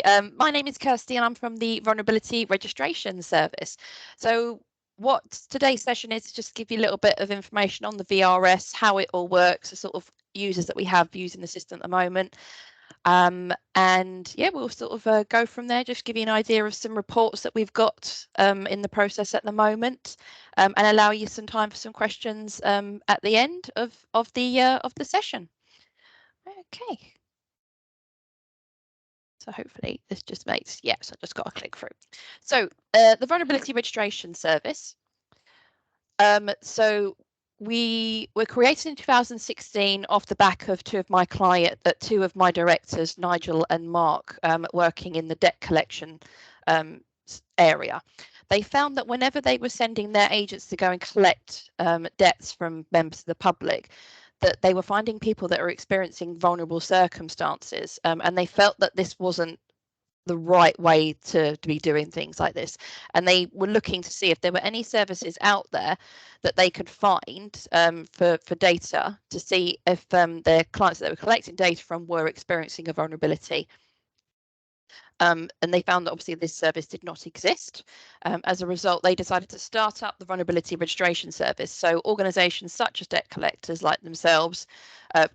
My name is Kirsty and I'm from the Vulnerability Registration Service. So what today's session is just give you a little bit of information on the VRS, how it all works, the sort of users that we have using the system at the moment. And yeah, we'll sort of go from there, just give you an idea of some reports that we've got in the process at the moment, and allow you some time for some questions at the end of the session. Okay. So hopefully this just makes, yes, I just got to click through. So the Vulnerability Registration Service. So we were created in 2016 off the back of two of my directors, Nigel and Mark, working in the debt collection area. They found that whenever they were sending their agents to go and collect debts from members of the public, that they were finding people that are experiencing vulnerable circumstances, and they felt that this wasn't the right way to be doing things like this, and they were looking to see if there were any services out there that they could find for data to see if their clients that they were collecting data from were experiencing a vulnerability. And they found that obviously this service did not exist. As a result, they decided to start up the Vulnerability Registration Service. So organisations such as debt collectors like themselves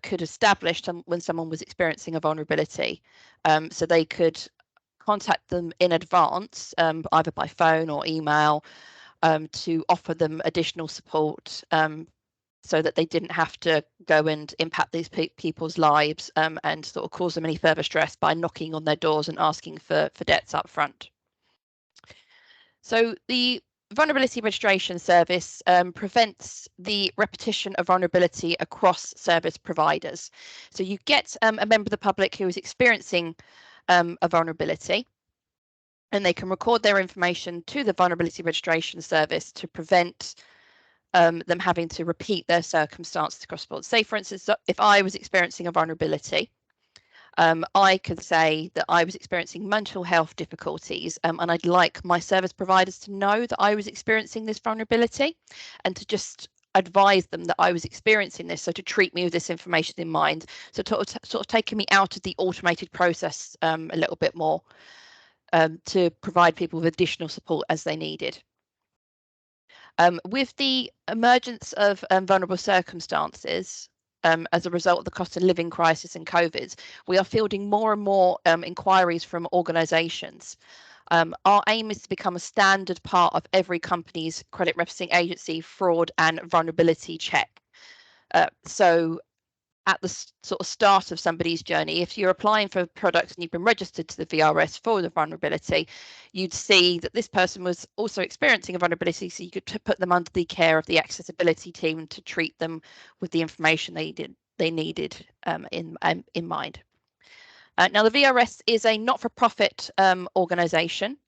could establish when someone was experiencing a vulnerability, so they could contact them in advance, either by phone or email, to offer them additional support, so that they didn't have to go and impact these people's lives and sort of cause them any further stress by knocking on their doors and asking for debts up front. So the Vulnerability Registration Service prevents the repetition of vulnerability across service providers. So you get a member of the public who is experiencing a vulnerability, and they can record their information to the Vulnerability Registration Service to prevent them having to repeat their circumstances across the board. Say, for instance, if I was experiencing a vulnerability, I could say that I was experiencing mental health difficulties, and I'd like my service providers to know that I was experiencing this vulnerability and to just advise them that I was experiencing this, so to treat me with this information in mind, so sort of taking me out of the automated process a little bit more, to provide people with additional support as they needed. With the emergence of vulnerable circumstances, as a result of the cost of living crisis and COVID, we are fielding more and more inquiries from organisations. Our aim is to become a standard part of every company's credit referencing agency fraud and vulnerability check. So at the sort of start of somebody's journey, if you're applying for products and you've been registered to the VRS for the vulnerability, you'd see that this person was also experiencing a vulnerability, so you could put them under the care of the accessibility team to treat them with the information they needed in mind. Now, the VRS is a not-for-profit organisation.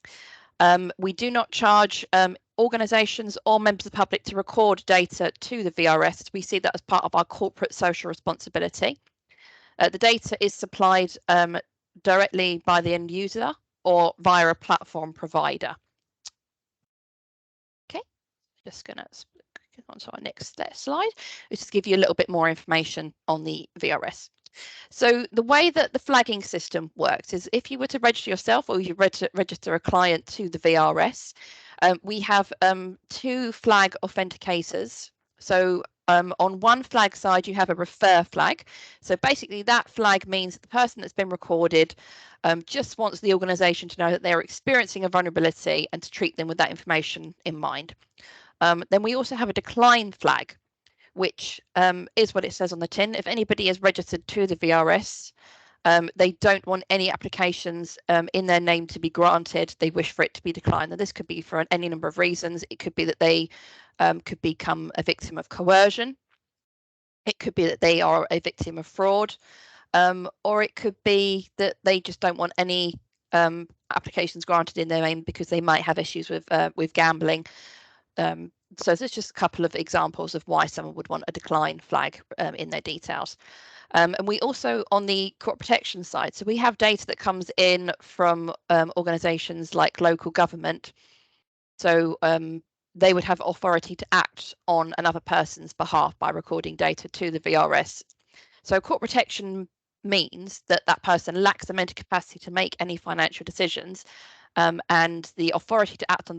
We do not charge organisations or members of the public to record data to the VRS. We see that as part of our corporate social responsibility. The data is supplied directly by the end user or via a platform provider. Okay, just going to click on to our next slide, which just give you a little bit more information on the VRS. So the way that the flagging system works is if you were to register yourself or you register a client to the VRS, we have two flag authenticators. So on one flag side, you have a refer flag. So basically that flag means that the person that's been recorded just wants the organisation to know that they're experiencing a vulnerability and to treat them with that information in mind. Then we also have a decline flag, which is what it says on the tin. If anybody is registered to the VRS, they don't want any applications in their name to be granted. They wish for it to be declined. Now, this could be for any number of reasons. It could be that they could become a victim of coercion. It could be that they are a victim of fraud, or it could be that they just don't want any applications granted in their name because they might have issues with gambling. So there's just a couple of examples of why someone would want a decline flag in their details. And we also, on the corporate protection side, so we have data that comes in from organisations like local government. So they would have authority to act on another person's behalf by recording data to the VRS. So corporate protection means that that person lacks the mental capacity to make any financial decisions, and the authority to act on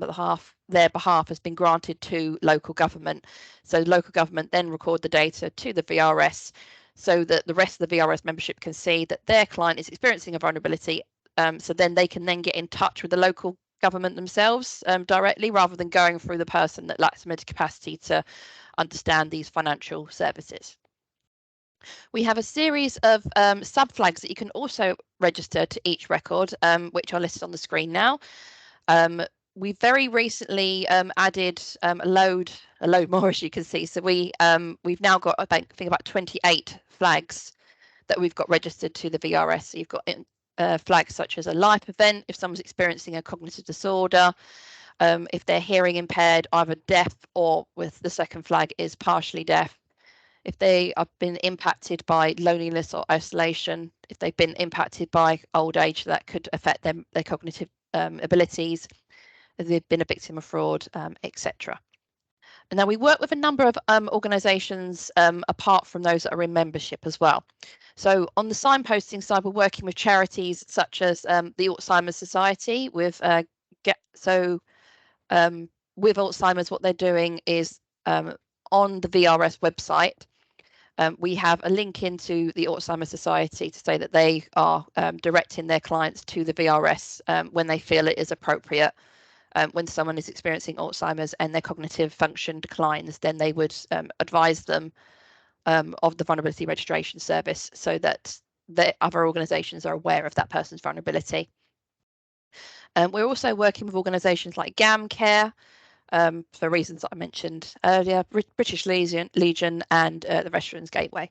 their behalf has been granted to local government. So local government then record the data to the VRS so that the rest of the VRS membership can see that their client is experiencing a vulnerability. So then they can then get in touch with the local government themselves directly, rather than going through the person that lacks the mental capacity to understand these financial services. We have a series of sub-flags that you can also register to each record, which are listed on the screen now. We very recently added a load more, as you can see. So we've now got, I think about 28 flags that we've got registered to the VRS. So you've got flags such as a life event, if someone's experiencing a cognitive disorder, if they're hearing impaired, either deaf or, with the second flag, is partially deaf, if they have been impacted by loneliness or isolation, if they've been impacted by old age that could affect their cognitive abilities, if they've been a victim of fraud, etc. And now we work with a number of organisations apart from those that are in membership as well. So on the signposting side, we're working with charities such as the Alzheimer's Society. With Alzheimer's, what they're doing is on the VRS website, we have a link into the Alzheimer's Society to say that they are directing their clients to the VRS when they feel it is appropriate. When someone is experiencing Alzheimer's and their cognitive function declines, then they would advise them of the vulnerability registration service, so that the other organisations are aware of that person's vulnerability. We're also working with organisations like GAM Care, for reasons that I mentioned earlier, British Legion and the Veterans Gateway.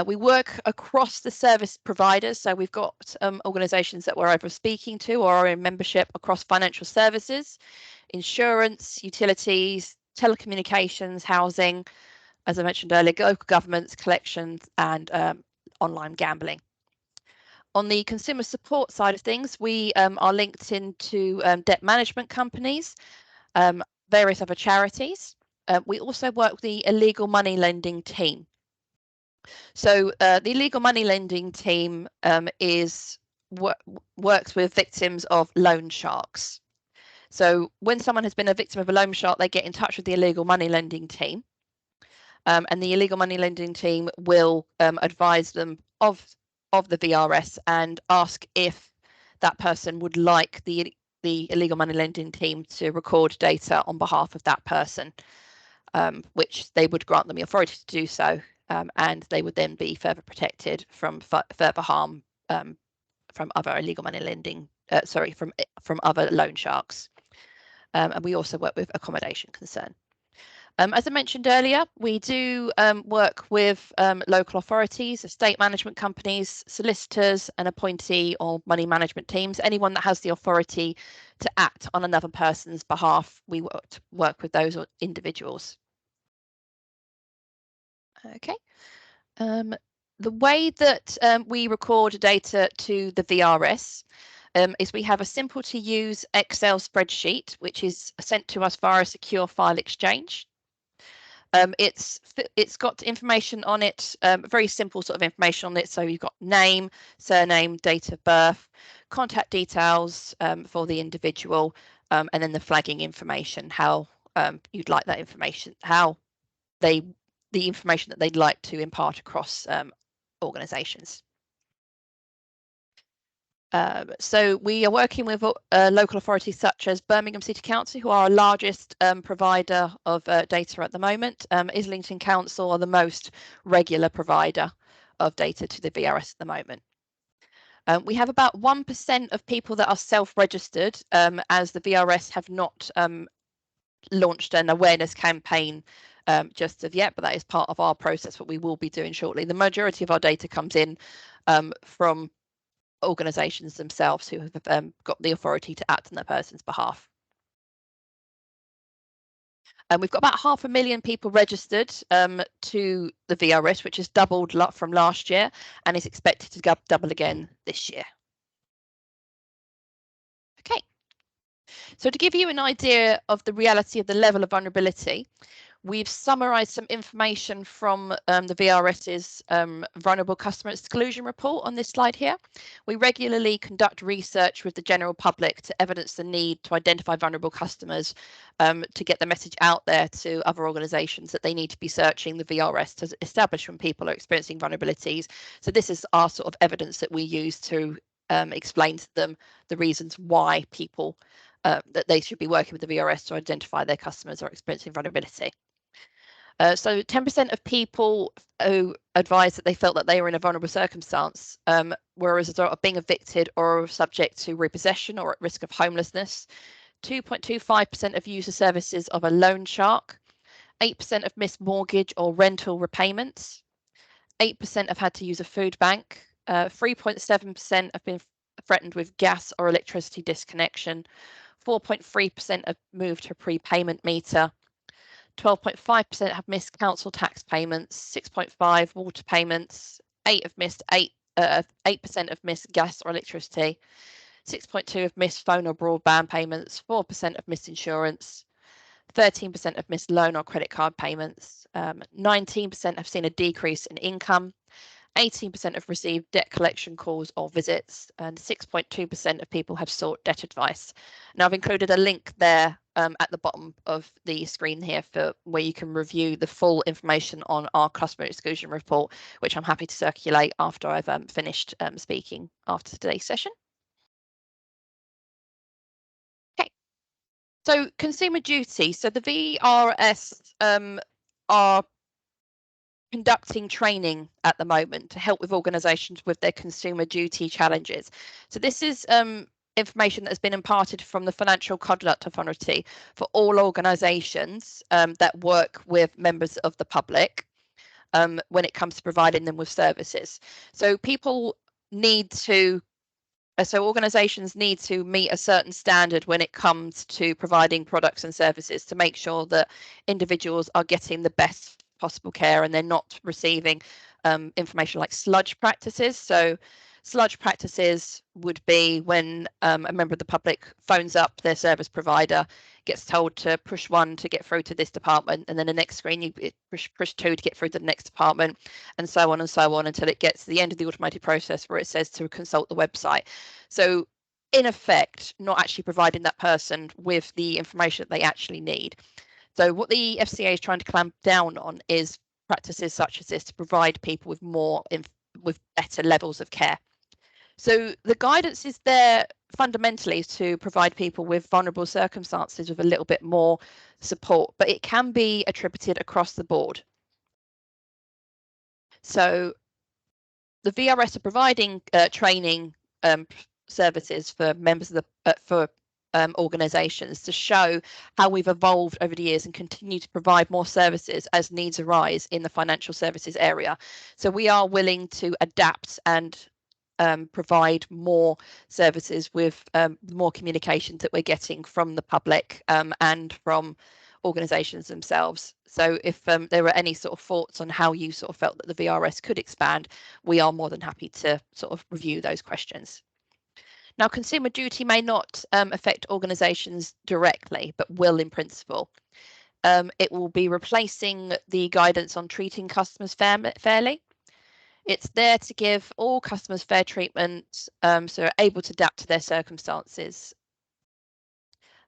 We work across the service providers, so we've got organisations that we're either speaking to or are in membership across financial services, insurance, utilities, telecommunications, housing, as I mentioned earlier, local governments, collections, and online gambling. On the consumer support side of things, we are linked into debt management companies, various other charities. We also work with the illegal money lending team. So the illegal money lending team works with victims of loan sharks. So when someone has been a victim of a loan shark, they get in touch with the illegal money lending team, and the illegal money lending team will advise them of the VRS and ask if that person would like the illegal money lending team to record data on behalf of that person, which they would grant them the authority to do so, and they would then be further protected from further harm from other illegal money lending, from other loan sharks. And we also work with accommodation concern. As I mentioned earlier, we do work with local authorities, estate management companies, solicitors, and appointee or money management teams. Anyone that has the authority to act on another person's behalf, we work with those individuals. Okay. The way that we record data to the VRS is we have a simple to use Excel spreadsheet, which is sent to us via a secure file exchange. It's got information on it, very simple sort of information on it. So you've got name, surname, date of birth, contact details for the individual, and then the flagging information, how you'd like that information, the information that they'd like to impart across organisations. So we are working with local authorities such as Birmingham City Council, who are our largest provider of data at the moment. Islington Council are the most regular provider of data to the VRS at the moment. We have about 1% of people that are self-registered, as the VRS have not launched an awareness campaign just of yet, but that is part of our process, what we will be doing shortly. The majority of our data comes in from organisations themselves who have got the authority to act on their person's behalf. And we've got about 500,000 people registered to the VRS, which has doubled from last year and is expected to double again this year. Okay, so to give you an idea of the reality of the level of vulnerability, We've summarised some information from the VRS's Vulnerable Customer Exclusion Report on this slide here. We regularly conduct research with the general public to evidence the need to identify vulnerable customers to get the message out there to other organisations that they need to be searching the VRS to establish when people are experiencing vulnerabilities. So this is our sort of evidence that we use to explain to them the reasons why people that they should be working with the VRS to identify their customers are experiencing vulnerability. So 10% of people who advised that they felt that they were in a vulnerable circumstance were as a result of being evicted or subject to repossession or at risk of homelessness. 2.25% of used services of a loan shark. 8% have missed mortgage or rental repayments. 8% have had to use a food bank. 3.7% have been threatened with gas or electricity disconnection. 4.3% have moved to a prepayment meter. 12.5% have missed council tax payments, 6.5% water payments, 8% have missed gas or electricity, 6.2% have missed phone or broadband payments, 4% have missed insurance, 13% have missed loan or credit card payments, 19% have seen a decrease in income, 18% have received debt collection calls or visits, and 6.2% of people have sought debt advice. Now, I've included a link there at the bottom of the screen here for where you can review the full information on our customer exclusion report, which I'm happy to circulate after I've finished speaking after today's session. Okay, so consumer duty. So the VRS are conducting training at the moment to help with organisations with their consumer duty challenges. So this is information that has been imparted from the Financial Conduct Authority for all organisations that work with members of the public when it comes to providing them with services. So people need to so organisations need to meet a certain standard when it comes to providing products and services to make sure that individuals are getting the best possible care and they're not receiving information like sludge practices. So sludge practices would be when a member of the public phones up their service provider, gets told to push 1 to get through to this department, and then the next screen you push 2 to get through to the next department, and so on until it gets to the end of the automated process where it says to consult the website. So in effect, not actually providing that person with the information that they actually need. So what the FCA is trying to clamp down on is practices such as this to provide people with with better levels of care. So the guidance is there fundamentally to provide people with vulnerable circumstances with a little bit more support, but it can be attributed across the board. So the VRS are providing training services for members of the organisations to show how we've evolved over the years and continue to provide more services as needs arise in the financial services area. So we are willing to adapt and provide more services with more communications that we're getting from the public and from organisations themselves. So if there were any sort of thoughts on how you sort of felt that the VRS could expand, we are more than happy to sort of review those questions. Now, consumer duty may not affect organisations directly, but will in principle. It will be replacing the guidance on treating customers fairly. It's there to give all customers fair treatment, so they're able to adapt to their circumstances.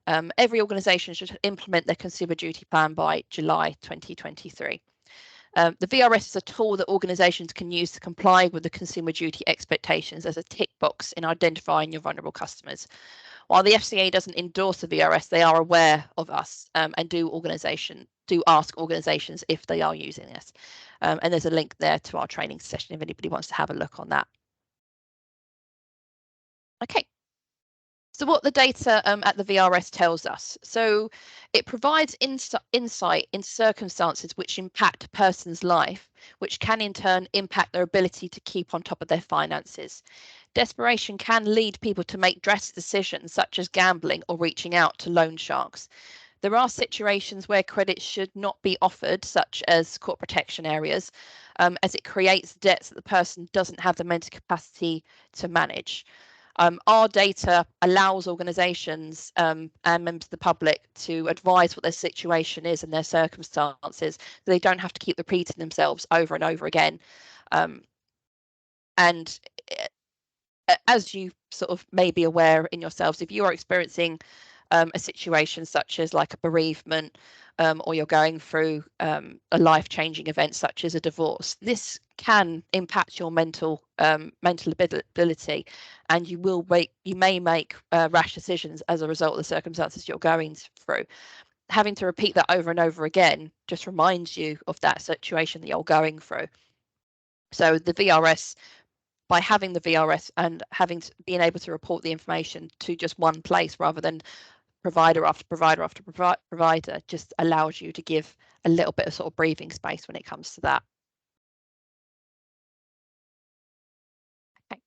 Every organisation should implement their consumer duty plan by July 2023. The VRS is a tool that organisations can use to comply with the consumer duty expectations as a tick box in identifying your vulnerable customers. While the FCA doesn't endorse the VRS, they are aware of us and do ask organisations if they are using this. And there's a link there to our training session if anybody wants to have a look on that. Okay. So what the data at the VRS tells us. So it provides insight into circumstances which impact a person's life, which can in turn impact their ability to keep on top of their finances. Desperation can lead people to make drastic decisions such as gambling or reaching out to loan sharks. There are situations where credit should not be offered, such as court protection areas, as it creates debts that the person doesn't have the mental capacity to manage. Our data allows organisations and members of the public to advise what their situation is and their circumstances, so they don't have to keep repeating themselves over and over again. And as you sort of may be aware in yourselves, if you are experiencing a situation such as like a bereavement, or you're going through a life-changing event such as a divorce, this can impact your mental ability, and you may make rash decisions as a result of the circumstances you're going through. Having to repeat that over and over again just reminds you of that situation that you're going through. So the VRS, by having the VRS and being able to report the information to just one place rather than provider after provider after provider, just allows you to give a little bit of sort of breathing space when it comes to that. Okay.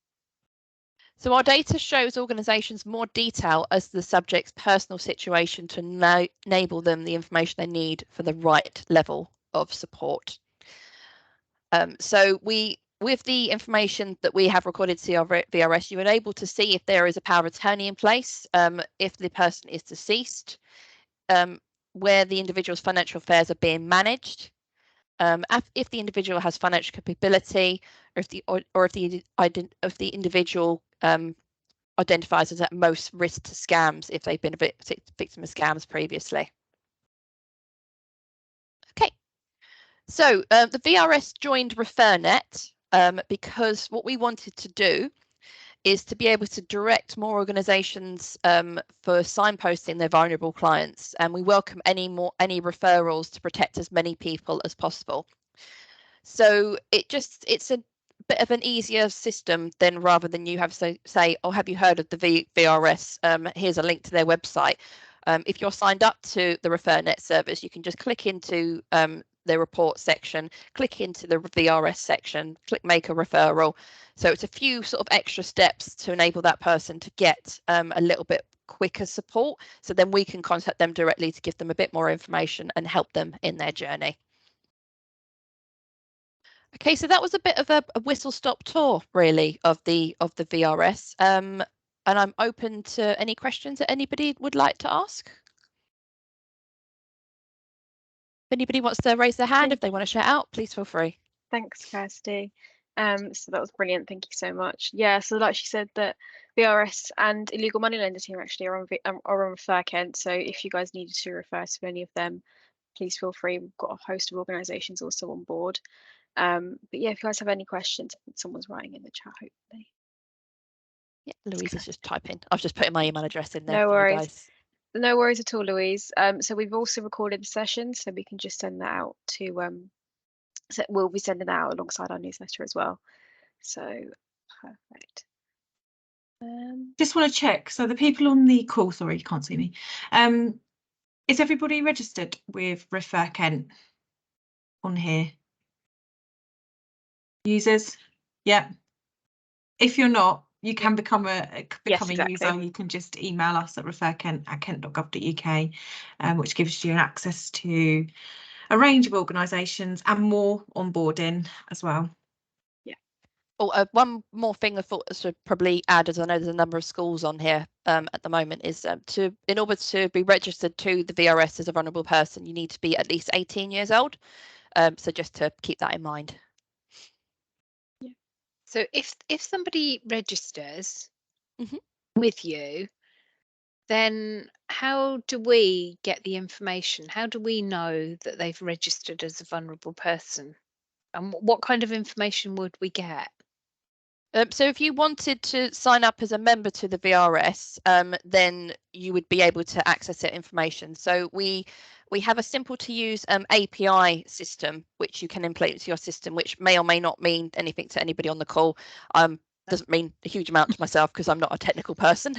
So our data shows organisations more detail as the subject's personal situation to enable them the information they need for the right level of support. So with the information that we have recorded to our VRS, you are able to see if there is a power of attorney in place, if the person is deceased, where the individual's financial affairs are being managed, if the individual has financial capability, or if the individual identifies as at most risk to scams if they've been a victim of scams previously. Okay, so the VRS joined ReferKent because what we wanted to do is to be able to direct more organisations for signposting their vulnerable clients, and we welcome any referrals to protect as many people as possible. So it's a bit of an easier system than rather than you have to say, oh, have you heard of the VRS? Here's a link to their website. If you're signed up to the ReferKent service, you can just click into the report section, click into the VRS section, click make a referral. So it's a few sort of extra steps to enable that person to get a little bit quicker support, so then we can contact them directly to give them a bit more information and help them in their journey. Okay, so that was a bit of a whistle-stop tour, really, of the VRS, and I'm open to any questions that anybody would like to ask. If anybody wants to raise their hand, if they want to shout out, please feel free. Thanks, Kirsty. So that was brilliant. Thank you so much. Yeah, so like she said, that VRS and illegal moneylender team actually are on ReferKent. So if you guys needed to refer to any of them, please feel free. We've got a host of organisations also on board. But yeah, if you guys have any questions, someone's writing in the chat, hopefully. Yeah, Louise is just typing. I've just put my email address in there. No for worries. you guys. No worries at all, Louise. So we've also recorded the session, so we can just send that out to so we'll be sending that out alongside our newsletter as well. So perfect. Just want to check. So the people on the call, sorry, you can't see me. Is everybody registered with ReferKent on here? Users? Yeah. If you're not, you can become a user. You can just email us at referkent@kent.gov.uk, which gives you access to a range of organisations and more onboarding as well. Yeah. Oh, one more thing I thought I should probably add, as I know there's a number of schools on here at the moment, is in order to be registered to the VRS as a vulnerable person, you need to be at least 18 years old. So just to keep that in mind. Yeah. So if somebody registers with you, then how do we get the information? How do we know that they've registered as a vulnerable person? And what kind of information would we get? So if you wanted to sign up as a member to the VRS, then you would be able to access that information. So we have a simple to use API system which you can implement into your system, which may or may not mean anything to anybody on the call. Doesn't mean a huge amount to myself because I'm not a technical person.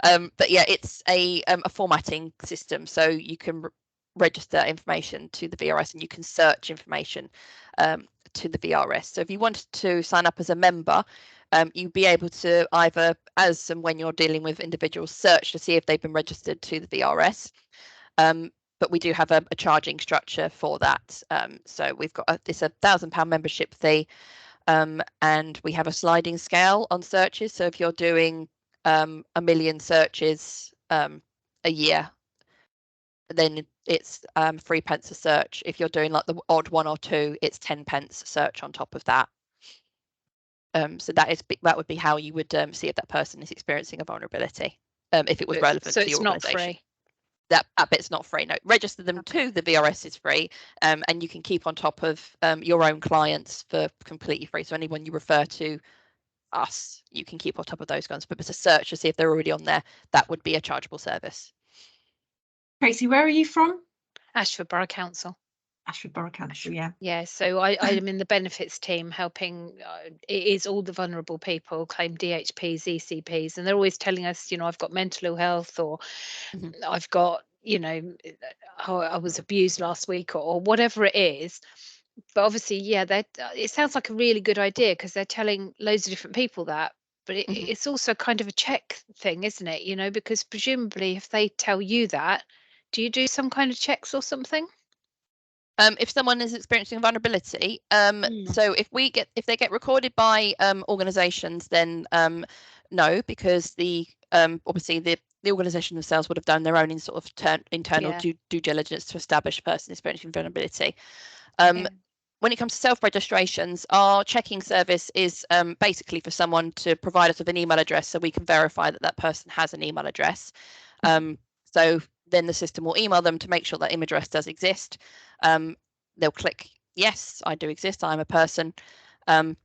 But yeah, it's a formatting system, so you can register information to the VRS and you can search information to the VRS. So if you wanted to sign up as a member, you'd be able to either, as and when you're dealing with individuals, search to see if they've been registered to the VRS. But we do have a charging structure for that. So we've got it's £1,000 membership fee. and we have a sliding scale on searches. So if you're doing 1 million searches a year, then it's 3 pence a search. If you're doing like the odd 1 or 2, it's 10 pence a search on top of that. So that would be how you would see if that person is experiencing a vulnerability, if it was relevant so to your it's not organisation. free. That bit's not free. No, register them to the VRS is free, and you can keep on top of your own clients for completely free. So anyone you refer to us, you can keep on top of those guns. But to search to see if they're already on there, that would be a chargeable service. Tracy, where are you from? Ashford Borough Council. Ashford Borough Council, yeah. Yeah, so I'm in the benefits team helping. It is all the vulnerable people claim DHPs, ECPs, and they're always telling us, I've got mental ill health, or I've got, I was abused last week, or whatever it is. But obviously, yeah, it sounds like a really good idea because they're telling loads of different people that. But it's also kind of a check thing, isn't it? Because presumably if they tell you that, do you do some kind of checks or something? If someone is experiencing vulnerability, so if they get recorded by organisations, then no, because obviously the organisation themselves would have done their own sort of internal due diligence to establish a person experiencing vulnerability. When it comes to self-registrations, our checking service is basically for someone to provide us with an email address so we can verify that that person has an email address. So then the system will email them to make sure that email address does exist. They'll click, yes, I do exist, I'm a person. And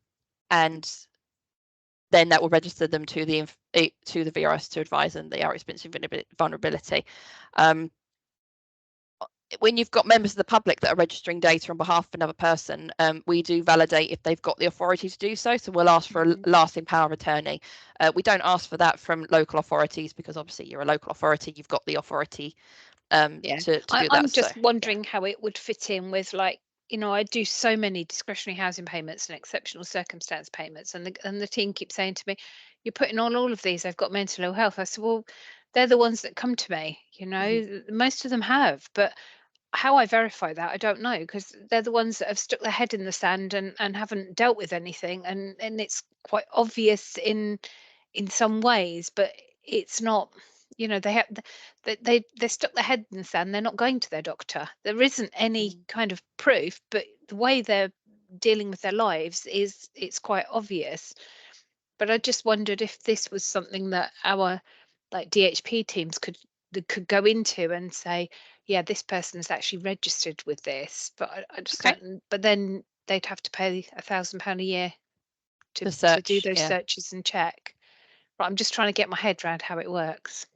then that will register them to the VRS to advise them they are experiencing vulnerability. When you've got members of the public that are registering data on behalf of another person, we do validate if they've got the authority to do so. So we'll ask for a lasting power of attorney. We don't ask for that from local authorities because obviously you're a local authority, you've got the authority to do that. I'm just wondering how it would fit in with, like, I do so many discretionary housing payments and exceptional circumstance payments, and the team keeps saying to me, "You're putting on all of these. I've got mental ill health." I said, "Well, they're the ones that come to me. Most of them have, but how I verify that, I don't know, because they're the ones that have stuck their head in the sand and haven't dealt with anything, and it's quite obvious in some ways, but it's not. They stuck their head in the sand. They're not going to their doctor. There isn't any kind of proof, but the way they're dealing with their lives it's quite obvious. But I just wondered if this was something that our DHP teams could go into and say, yeah, this person is actually registered with this, but I just don't. But then they'd have to pay £1,000 a year to do those searches and check. But I'm just trying to get my head around how it works.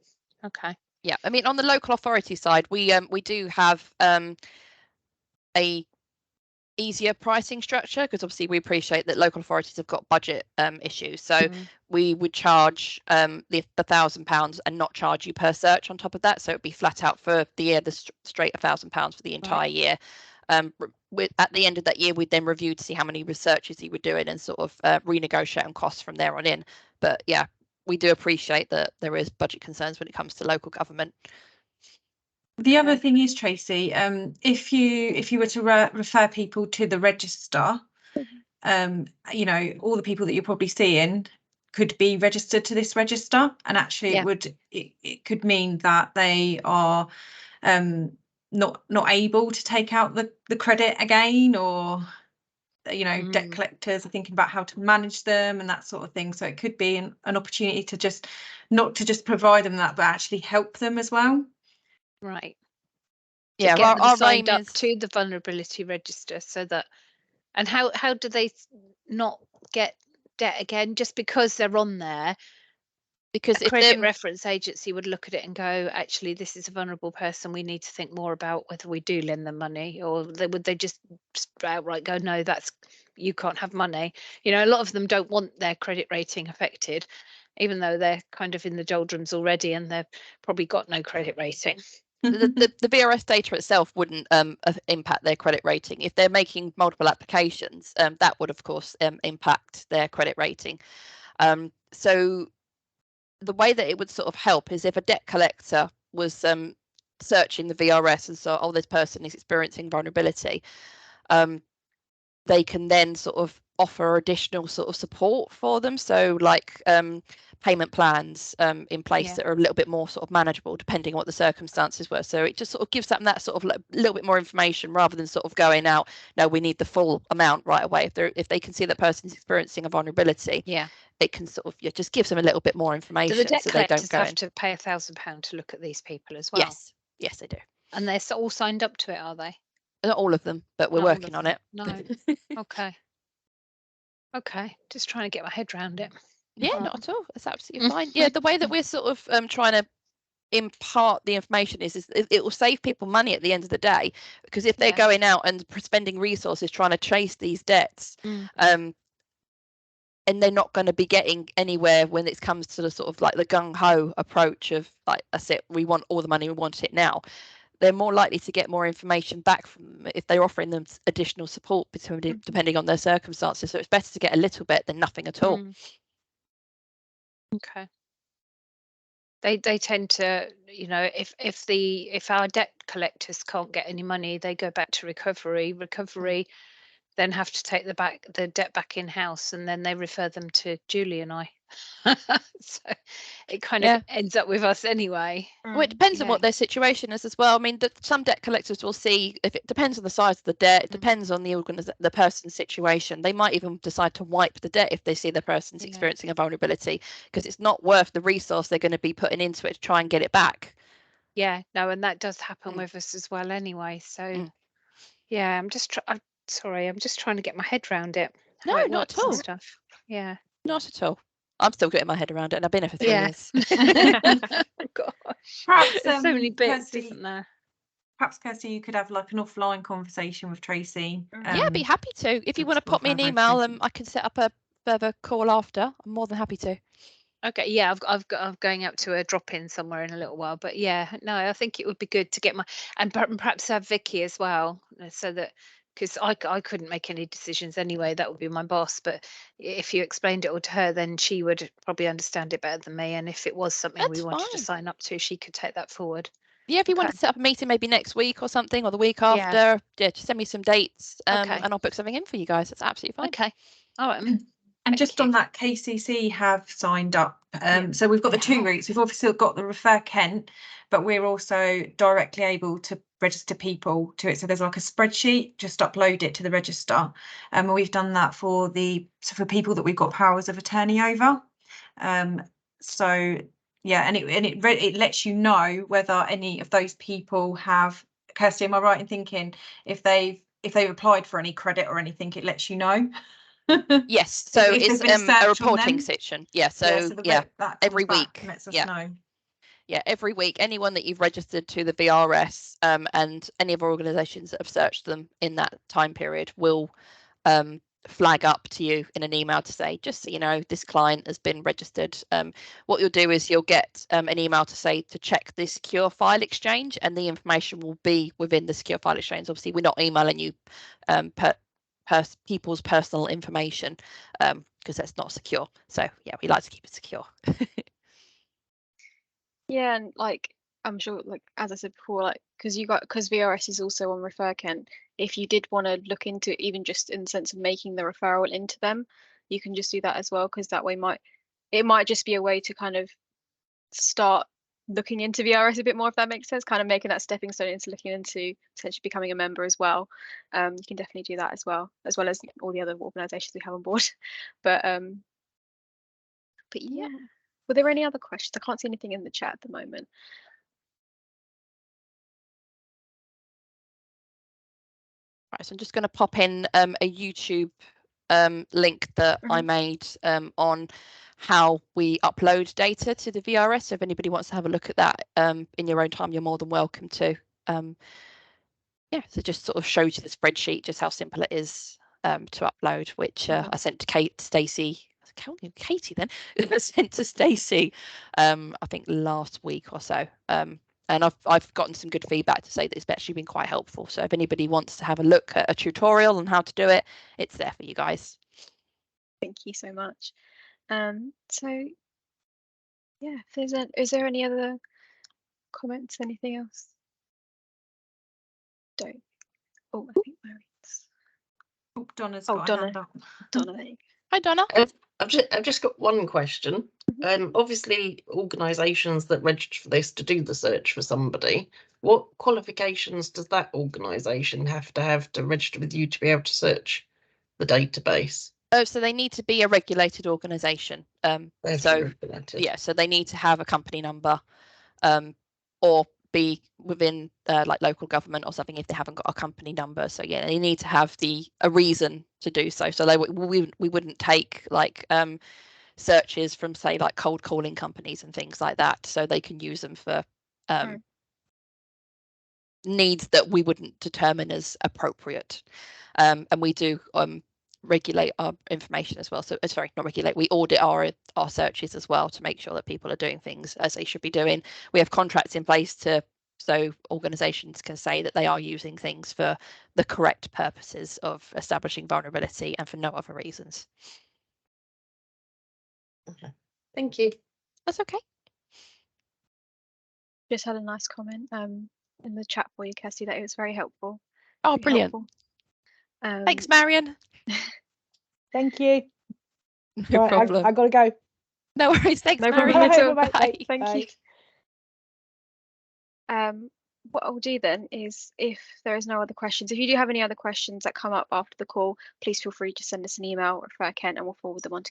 Okay. Yeah, I mean, on the local authority side, we do have a easier pricing structure because obviously we appreciate that local authorities have got budget issues. So we would charge the £1,000 and not charge you per search on top of that. So it'd be flat out for the year, the straight £1,000 for the entire year. At the end of that year, we'd then review to see how many researches you were doing and sort of renegotiate on costs from there on in. But yeah, we do appreciate that there is budget concerns when it comes to local government. The other thing is, Tracy, if you were to refer people to the register, all the people that you're probably seeing could be registered to this register, and actually it could mean that they are not able to take out the credit again, or debt collectors are thinking about how to manage them and that sort of thing. So it could be an opportunity to not just provide them that, but actually help them as well. Right. Yeah, get them signed up to the vulnerability register, so that. And how do they not get debt again just because they're on there? Because a credit reference agency would look at it and go, actually, this is a vulnerable person. We need to think more about whether we do lend them money, or would they just outright go, no, you can't have money. A lot of them don't want their credit rating affected, even though they're kind of in the doldrums already and they've probably got no credit rating. The VRS data itself wouldn't impact their credit rating. If they're making multiple applications, that would of course impact their credit rating. So the way that it would sort of help is if a debt collector was searching the VRS and saw, this person is experiencing vulnerability, they can then sort of offer additional sort of support for them. So like payment plans in place that are a little bit more sort of manageable depending on what the circumstances were. So it just sort of gives them that sort of like little bit more information rather than sort of going out, no, we need the full amount right away. If they can see that person's experiencing a vulnerability, it can sort of just gives them a little bit more information. Do the debt so they collectors don't go have in. to pay £1,000 to look at these people as well? Yes, they do. And they're all signed up to it, are they? Not all of them, but we're working on it. No. Okay. Just trying to get my head around it. Yeah, not at all. It's absolutely fine. Yeah, the way that we're sort of trying to impart the information is it will save people money at the end of the day, because if they're going out and spending resources trying to chase these debts, and they're not going to be getting anywhere when it comes to the sort of like the gung-ho approach of like, that's it, we want all the money, we want it now. They're more likely to get more information back from them if they're offering them additional support depending on their circumstances. So it's better to get a little bit than nothing at all. Okay. They tend to, you know, if our debt collectors can't get any money, they go back to recovery. Then have to take the debt back in house, and then they refer them to Julie and I. So it kind of ends up with us anyway. Well, it depends on what their situation is as well. I mean, some debt collectors will see, if it depends on the size of the debt, it depends on the person's situation. They might even decide to wipe the debt if they see the person's experiencing a vulnerability, because it's not worth the resource they're going to be putting into it to try and get it back. Yeah, no, and that does happen with us as well anyway. So yeah, I'm just trying to get my head around it. No, not at all. Stuff. Yeah, not at all. I'm still getting my head around it, and I've been here for 3 years. Gosh, Perhaps there's so many bits, isn't there? Perhaps, Kirsty, you could have like an offline conversation with Tracy. Yeah, I'd be happy to. If you want to pop me an email, I can set up a further call after. I'm more than happy to. Okay, yeah, I'm going up to a drop-in somewhere in a little while, but yeah, no, I think it would be good to get and perhaps have Vicky as well, so that, because I couldn't make any decisions anyway, that would be my boss, but if you explained it all to her, then she would probably understand it better than me, and if it was something we wanted to sign up to, she could take that forward. Yeah, if you want to set up a meeting maybe next week or something, or the week after, just send me some dates, and I'll book something in for you guys. That's absolutely fine. Okay, all right. And just on that, KCC have signed up. So we've got the two routes. We've obviously got the ReferKent, but we're also directly able to register people to it. So there's like a spreadsheet, just upload it to the register. And we've done that for people that we've got powers of attorney over. So yeah, and it lets you know whether any of those people have, Kirsty, am I right in thinking if they've applied for any credit or anything, it lets you know? Yes, so it's a reporting section. So every week lets us know. Yeah, every week, anyone that you've registered to the VRS and any other organisations that have searched them in that time period will flag up to you in an email to say, just so you know, this client has been registered. What you'll do is you'll get an email to say to check the secure file exchange, and the information will be within the secure file exchange. Obviously, we're not emailing you people's personal information because that's not secure. So yeah, we like to keep it secure. Yeah, and like I'm sure, like as I said before, like because VRS is also on ReferKent, if you did want to look into it, even just in the sense of making the referral into them, you can just do that as well, because that way it might just be a way to kind of start looking into VRS a bit more, if that makes sense, kind of making that stepping stone into looking into potentially becoming a member as well. You can definitely do that as well as all the other organisations we have on board. But yeah. Were there any other questions? I can't see anything in the chat at the moment. Right, so I'm just going to pop in a YouTube link that I made on how we upload data to the VRS. So if anybody wants to have a look at that in your own time, you're more than welcome to. Yeah, so just sort of shows you the spreadsheet, just how simple it is to upload, which I sent to Stacey. Katie then sent to Stacey I think last week or so, and I've gotten some good feedback to say that it's actually been quite helpful. So if anybody wants to have a look at a tutorial on how to do it, it's there for you guys. Thank you so much. So yeah, is there any other comments, anything else? I think Marian's. Oh, Donna's Oh, got a Donna. hand up. Donna, there you go. Hi, Donna. I've just got one question. Obviously, organisations that register for this to do the search for somebody, what qualifications does that organisation have to register with you to be able to search the database? Oh, so they need to be a regulated organisation. So they need to have a company number, or be within like local government or something if they haven't got a company number. So yeah, they need to have a reason to do so. So we wouldn't take like searches from, say, like cold calling companies and things like that. So they can use them for needs that we wouldn't determine as appropriate. And we do regulate our information as well. So sorry, not regulate, we audit our searches as well to make sure that people are doing things as they should be doing. We have contracts in place so organizations can say that they are using things for the correct purposes of establishing vulnerability and for no other reasons. Okay, thank you. That's okay. Just had a nice comment in the chat for you, Kirsty, that it was very helpful. Oh, Very brilliant. helpful. Thanks, Marion. Thank you. No Right, problem. I gotta go. No worries. Thanks, No Marion. problem at all. Bye. Thank Bye. you. What I'll do then is, if there is no other questions, if you do have any other questions that come up after the call, please feel free to send us an email at ReferKent and we'll forward them on to